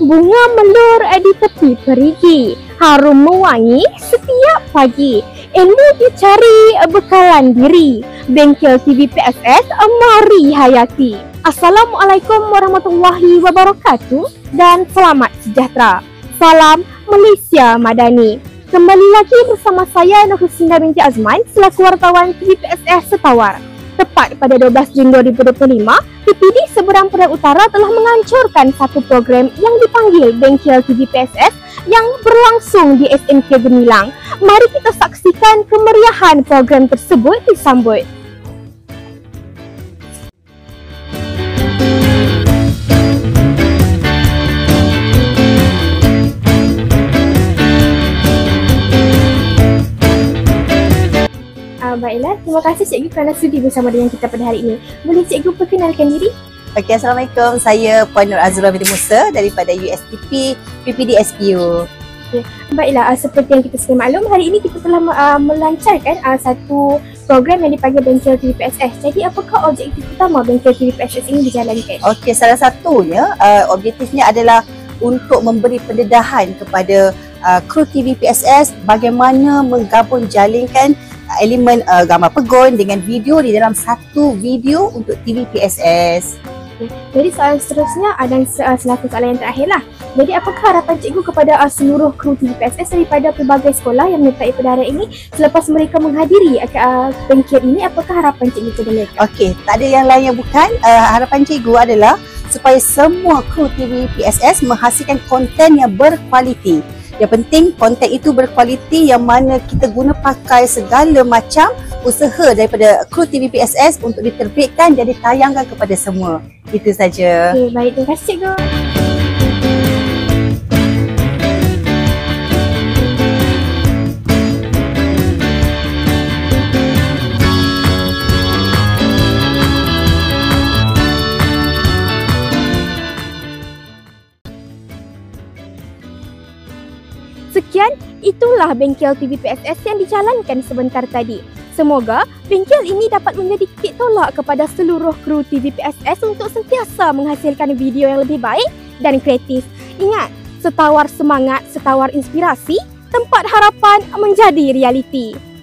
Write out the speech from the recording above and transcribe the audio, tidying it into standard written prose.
Bunga melur di tepi perigi, harum mewangi setiap pagi. Ilmu dicari bekalan diri. Bengkel TV PSS mari hayati. Assalamualaikum warahmatullahi wabarakatuh dan selamat sejahtera. Salam Malaysia Madani. Kembali lagi bersama saya Nur Husnina binti Azman selaku wartawan TV PSS Setawar. Tepat pada 12 Jun 2025, PPD Seberang Perak Utara telah mengancurkan satu program yang dipanggil Bengkel TV PSS yang berlangsung di SMK Gemilang. Mari kita saksikan kemeriahan program tersebut disambut. Baiklah, terima kasih Cikgu kerana sudi bersama dengan kita pada hari ini. Boleh Cikgu perkenalkan diri? Okey, Assalamualaikum. Saya Puan Nur Azura binti Musa daripada USTP PPD SPU. Okay. Baiklah, seperti yang kita sedia maklum, hari ini kita telah melancarkan satu program yang dipanggil Bengkel TV PSS. Jadi apakah objektif utama Bengkel TV PSS ini dijalankan? Okey, salah satunya objektifnya adalah untuk memberi pendedahan kepada kru TV PSS bagaimana menggabung jalinkan elemen gambar pegon dengan video di dalam satu video untuk TV PSS. Jadi soalan seterusnya dan selaku soalan yang terakhir lah. Jadi apakah harapan cikgu kepada seluruh kru TV PSS daripada pelbagai sekolah yang menyertai pada hari ini selepas mereka menghadiri bengkel ini? Apakah harapan cikgu kepada mereka? Okey, tak ada yang lain yang bukan. Harapan cikgu adalah supaya semua kru TV PSS menghasilkan konten yang berkualiti. Yang penting konten itu berkualiti yang mana kita guna pakai segala macam usaha daripada kru TV PSS untuk diterbitkan dan ditayangkan kepada semua. Itu saja. Okey, baik. Terima kasih cikgu. Sekian, itulah Bengkel TV PSS yang dijalankan sebentar tadi. Semoga bengkel ini dapat menjadi titik tolak kepada seluruh kru TV PSS untuk sentiasa menghasilkan video yang lebih baik dan kreatif. Ingat, setawar semangat, setawar inspirasi, tempat harapan menjadi realiti.